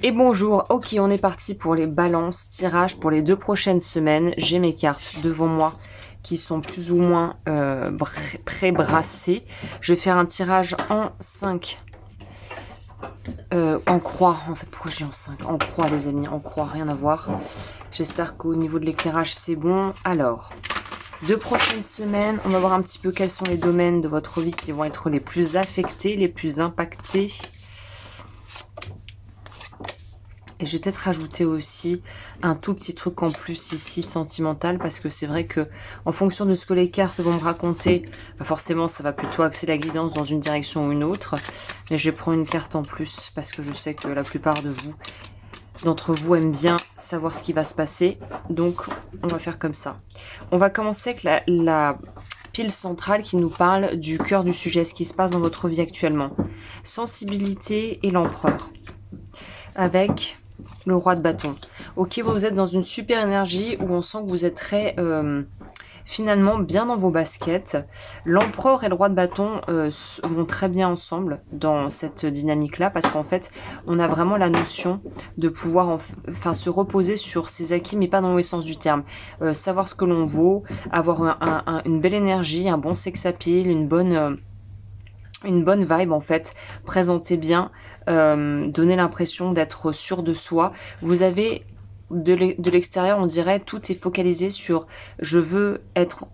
Et bonjour, ok, on est parti pour les balances, tirage pour les 2 prochaines semaines. J'ai mes cartes devant moi qui sont plus ou moins pré-brassées. Je vais faire un tirage en 5, en croix. En fait, pourquoi j'ai en 5? En croix, les amis, en croix, rien à voir. J'espère qu'au niveau de l'éclairage, c'est bon. Alors, 2 prochaines semaines, on va voir un petit peu quels sont les domaines de votre vie qui vont être les plus affectés, les plus impactés. Et je vais peut-être rajouter aussi un tout petit truc en plus ici, sentimental, parce que c'est vrai que en fonction de ce que les cartes vont me raconter, bah forcément ça va plutôt axer la guidance dans une direction ou une autre. Mais je vais prendre une carte en plus, parce que je sais que la plupart d'entre vous aiment bien savoir ce qui va se passer. Donc on va faire comme ça. On va commencer avec la pile centrale qui nous parle du cœur du sujet, ce qui se passe dans votre vie actuellement. Sensibilité et l'empereur. Avec le roi de bâton. Ok, vous êtes dans une super énergie où on sent que vous êtes très finalement bien dans vos baskets. L'empereur et le roi de bâton vont très bien ensemble dans cette dynamique-là parce qu'en fait, on a vraiment la notion de pouvoir se reposer sur ses acquis, mais pas dans le sens du terme. Savoir ce que l'on vaut, avoir une belle énergie, un bon sex appeal, une bonne vibe en fait, présenter bien, donner l'impression d'être sûr de soi. Vous avez de l'extérieur, on dirait, tout est focalisé sur je veux être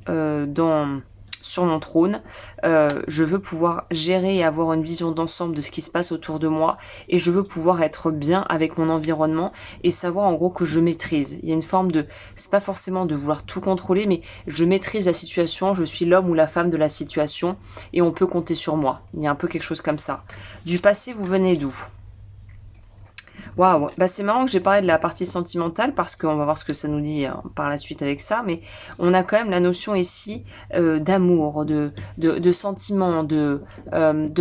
sur mon trône, je veux pouvoir gérer et avoir une vision d'ensemble de ce qui se passe autour de moi et je veux pouvoir être bien avec mon environnement et savoir en gros que je maîtrise. Il y a une forme de, c'est pas forcément de vouloir tout contrôler, mais je maîtrise la situation, je suis l'homme ou la femme de la situation et on peut compter sur moi. Il y a un peu quelque chose comme ça. Du passé, vous venez d'où? Waouh, bah c'est marrant que j'ai parlé de la partie sentimentale parce qu'on va voir ce que ça nous dit par la suite avec ça, mais on a quand même la notion ici d'amour, de sentiment, de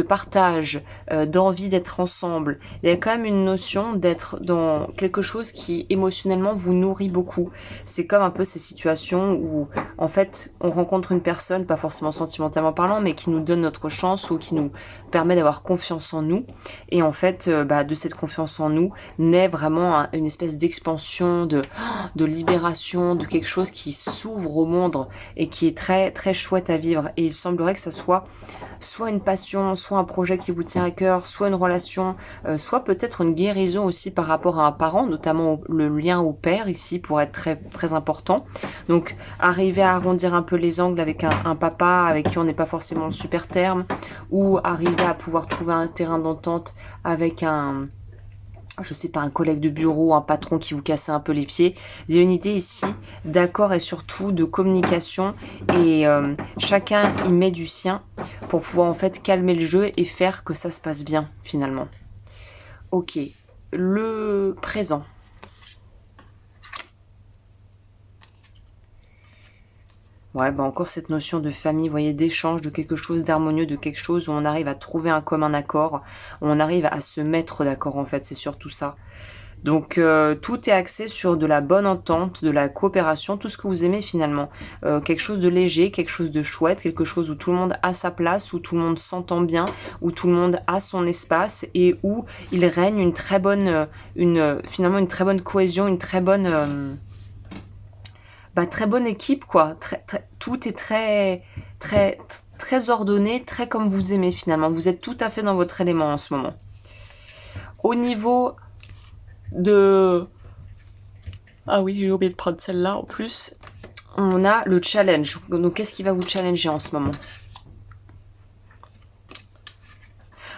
partage, d'envie d'être ensemble. Il y a quand même une notion d'être dans quelque chose qui émotionnellement vous nourrit beaucoup. C'est comme un peu ces situations où en fait on rencontre une personne, pas forcément sentimentalement parlant, mais qui nous donne notre chance ou qui nous permet d'avoir confiance en nous. Et en fait, de cette confiance en nous, naît vraiment une espèce d'expansion, de libération, de quelque chose qui s'ouvre au monde et qui est très très chouette à vivre. Et il semblerait que ça soit une passion, soit un projet qui vous tient à cœur, soit une relation, soit peut-être une guérison aussi par rapport à un parent, notamment le lien au père ici pour être très très important. Donc arriver à arrondir un peu les angles avec un papa avec qui on n'est pas forcément en super terme, ou arriver à pouvoir trouver un terrain d'entente avec je sais pas, un collègue de bureau, un patron qui vous cassait un peu les pieds. Il y a une idée ici d'accord et surtout de communication et chacun y met du sien pour pouvoir en fait calmer le jeu et faire que ça se passe bien finalement. Ok, le présent. Ouais, encore cette notion de famille, vous voyez, d'échange, de quelque chose d'harmonieux, de quelque chose où on arrive à trouver un commun accord, où on arrive à se mettre d'accord en fait, c'est surtout ça. Donc tout est axé sur de la bonne entente, de la coopération, tout ce que vous aimez finalement. Quelque chose de léger, quelque chose de chouette, quelque chose où tout le monde a sa place, où tout le monde s'entend bien, où tout le monde a son espace et où il règne une très bonne, finalement une très bonne cohésion, une très bonne équipe quoi. Tout est très très très ordonné, très comme vous aimez finalement. Vous êtes tout à fait dans votre élément en ce moment. Au niveau de... Ah oui, j'ai oublié de prendre celle-là en plus. On a le challenge. Donc qu'est-ce qui va vous challenger en ce moment?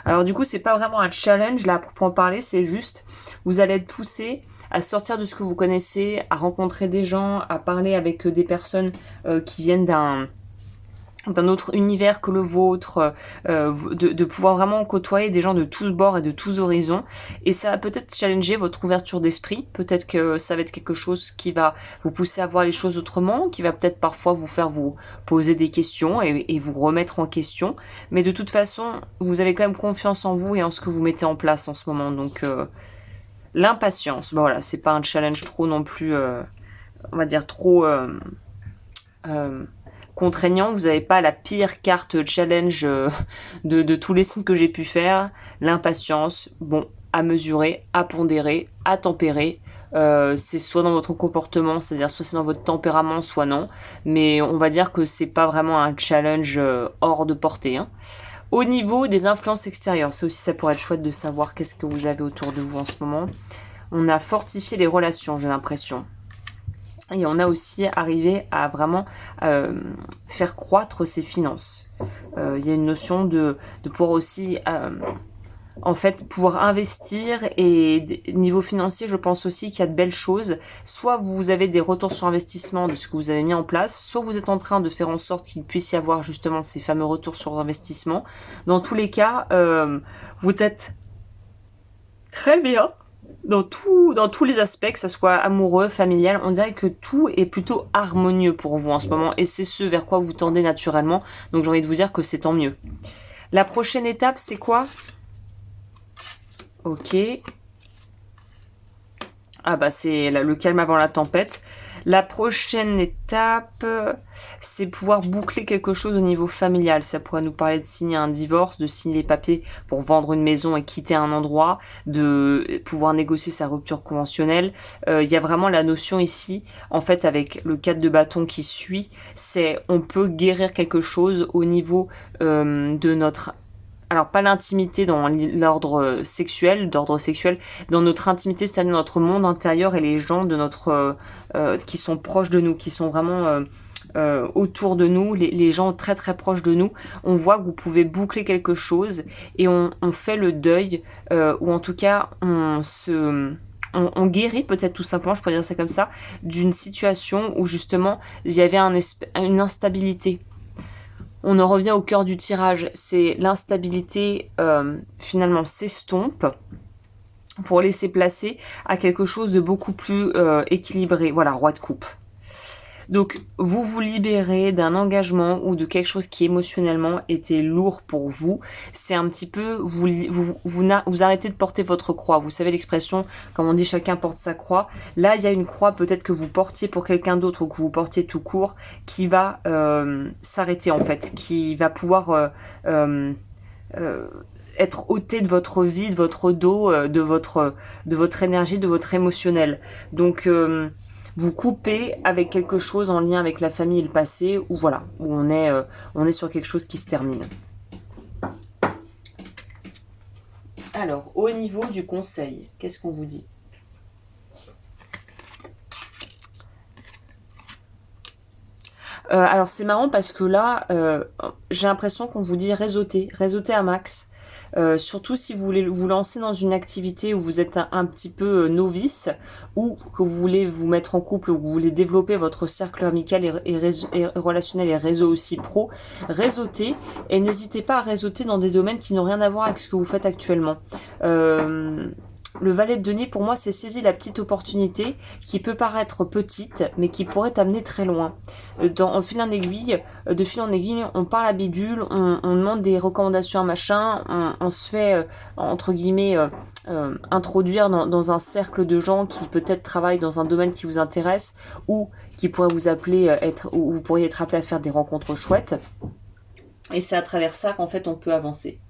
Alors du coup, c'est pas vraiment un challenge là pour en parler, c'est juste vous allez être poussé à sortir de ce que vous connaissez, à rencontrer des gens, à parler avec des personnes qui viennent d'un autre univers que le vôtre, de pouvoir vraiment côtoyer des gens de tous bords et de tous horizons. Et ça va peut-être challenger votre ouverture d'esprit. Peut-être que ça va être quelque chose qui va vous pousser à voir les choses autrement, qui va peut-être parfois vous faire vous poser des questions et vous remettre en question. Mais de toute façon, vous avez quand même confiance en vous et en ce que vous mettez en place en ce moment. Donc l'impatience, voilà, c'est pas un challenge trop non plus, on va dire trop... contraignant, vous n'avez pas la pire carte challenge de tous les signes que j'ai pu faire. L'impatience, bon, à mesurer, à pondérer, à tempérer. C'est soit dans votre comportement, c'est-à-dire soit c'est dans votre tempérament, soit non. Mais on va dire que c'est pas vraiment un challenge hors de portée, hein. Au niveau des influences extérieures, ça aussi ça pourrait être chouette de savoir qu'est-ce que vous avez autour de vous en ce moment. On a fortifié les relations, j'ai l'impression. Et on a aussi arrivé à vraiment faire croître ses finances. Il y a une notion de pouvoir aussi en fait pouvoir investir, et niveau financier je pense aussi qu'il y a de belles choses. Soit vous avez des retours sur investissement de ce que vous avez mis en place, soit vous êtes en train de faire en sorte qu'il puisse y avoir justement ces fameux retours sur investissement. Dans tous les cas, vous êtes très bien dans tous les aspects, que ce soit amoureux, familial. On dirait que tout est plutôt harmonieux pour vous en ce moment, et c'est ce vers quoi vous tendez naturellement. Donc j'ai envie de vous dire que c'est tant mieux. La prochaine étape, c'est quoi? Ok. Ah bah c'est le calme avant la tempête. La prochaine étape, c'est pouvoir boucler quelque chose au niveau familial. Ça pourrait nous parler de signer un divorce, de signer les papiers pour vendre une maison et quitter un endroit, de pouvoir négocier sa rupture conventionnelle. Il y a vraiment la notion ici, en fait, avec le 4 de bâton qui suit, c'est on peut guérir quelque chose au niveau de notre... Alors pas l'intimité dans d'ordre sexuel, dans notre intimité, c'est-à-dire notre monde intérieur et les gens de notre qui sont proches de nous, qui sont vraiment autour de nous, les gens très très proches de nous. On voit que vous pouvez boucler quelque chose, et on fait le deuil, ou en tout cas on guérit peut-être tout simplement, je pourrais dire ça comme ça, d'une situation où justement il y avait une instabilité. On en revient au cœur du tirage, c'est l'instabilité finalement s'estompe pour laisser placer à quelque chose de beaucoup plus équilibré. Voilà, roi de coupe. Donc vous vous libérez d'un engagement ou de quelque chose qui émotionnellement était lourd pour vous. C'est un petit peu, vous arrêtez de porter votre croix. Vous savez l'expression, comme on dit, chacun porte sa croix. Là, il y a une croix peut-être que vous portiez pour quelqu'un d'autre, ou que vous portiez tout court, qui va s'arrêter en fait, qui va pouvoir être ôté de votre vie, de votre dos, de votre énergie, de votre émotionnel. Donc vous coupez avec quelque chose en lien avec la famille et le passé, ou voilà, où on est sur quelque chose qui se termine. Alors, au niveau du conseil, qu'est-ce qu'on vous dit? Alors c'est marrant parce que là, j'ai l'impression qu'on vous dit réseauter à max. Surtout si vous voulez vous lancer dans une activité où vous êtes un petit peu novice, ou que vous voulez vous mettre en couple, ou que vous voulez développer votre cercle amical et relationnel et réseau aussi pro, réseauter, et n'hésitez pas à réseauter dans des domaines qui n'ont rien à voir avec ce que vous faites actuellement. Le valet de denier, pour moi, c'est saisir la petite opportunité qui peut paraître petite, mais qui pourrait t'amener très loin. De fil en aiguille, on parle à bidule, on demande des recommandations à machin, on se fait, entre guillemets, introduire dans un cercle de gens qui peut-être travaillent dans un domaine qui vous intéresse, ou qui pourrait vous appeler, ou vous pourriez être appelé à faire des rencontres chouettes. Et c'est à travers ça qu'en fait on peut avancer.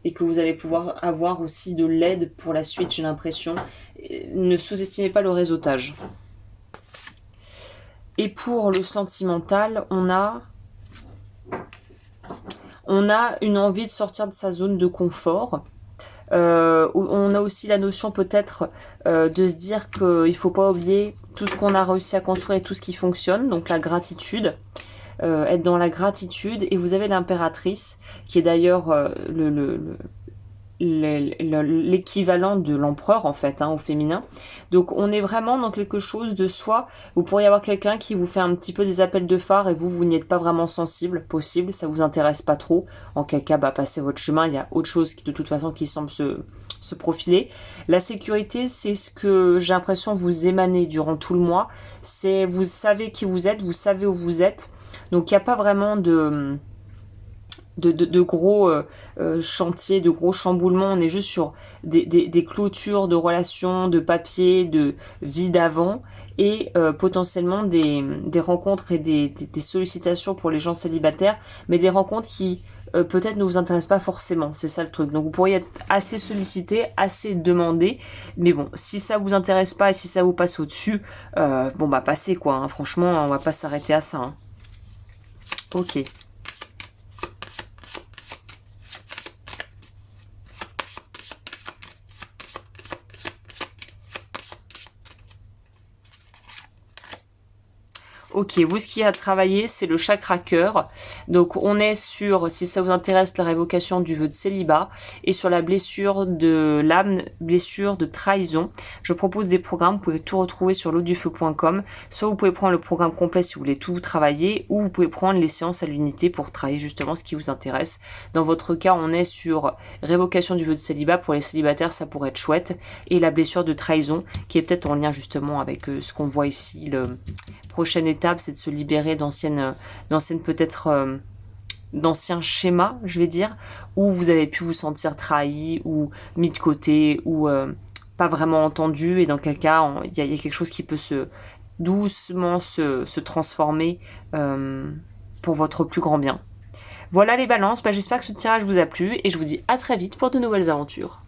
Et que vous allez pouvoir avoir aussi de l'aide pour la suite, j'ai l'impression. Ne sous-estimez pas le réseautage. Et pour le sentimental, on a une envie de sortir de sa zone de confort. On a aussi la notion peut-être de se dire qu'il ne faut pas oublier tout ce qu'on a réussi à construire et tout ce qui fonctionne, donc la gratitude. Être dans la gratitude, et vous avez l'impératrice qui est d'ailleurs l'équivalent de l'empereur en fait, au féminin. Donc on est vraiment dans quelque chose de soi. Vous pourriez avoir quelqu'un qui vous fait un petit peu des appels de phare, et vous n'y êtes pas vraiment sensible, possible, ça vous intéresse pas trop. En quel cas, passez votre chemin, il y a autre chose qui de toute façon qui semble se profiler. La sécurité, c'est ce que j'ai l'impression vous émanez durant tout le mois. C'est vous savez qui vous êtes, vous savez où vous êtes. Donc il n'y a pas vraiment de gros chantiers, de gros chamboulements. On est juste sur des clôtures de relations, de papier, de vie d'avant, et potentiellement des rencontres et des sollicitations pour les gens célibataires, mais des rencontres qui peut-être ne vous intéresse pas forcément, c'est ça le truc. Donc vous pourriez être assez sollicité, assez demandé, mais bon, si ça vous intéresse pas et si ça vous passe au-dessus, bon bah passez quoi, hein. Franchement, on va pas s'arrêter à ça. Hein. Ok. Ok, vous, ce qui a travaillé, c'est le chakra cœur. Donc, on est sur, si ça vous intéresse, la révocation du vœu de célibat et sur la blessure de l'âme, blessure de trahison. Je propose des programmes, vous pouvez tout retrouver sur lodufeu.com. Soit vous pouvez prendre le programme complet si vous voulez tout travailler, ou vous pouvez prendre les séances à l'unité pour travailler justement ce qui vous intéresse. Dans votre cas, on est sur révocation du vœu de célibat. Pour les célibataires, ça pourrait être chouette. Et la blessure de trahison, qui est peut-être en lien justement avec ce qu'on voit ici, prochaine étape, c'est de se libérer d'anciennes peut-être d'anciens schémas, je vais dire, où vous avez pu vous sentir trahi ou mis de côté ou pas vraiment entendu, et dans quel cas il y a quelque chose qui peut doucement se transformer pour votre plus grand bien. Voilà les balances, j'espère que ce tirage vous a plu et je vous dis à très vite pour de nouvelles aventures.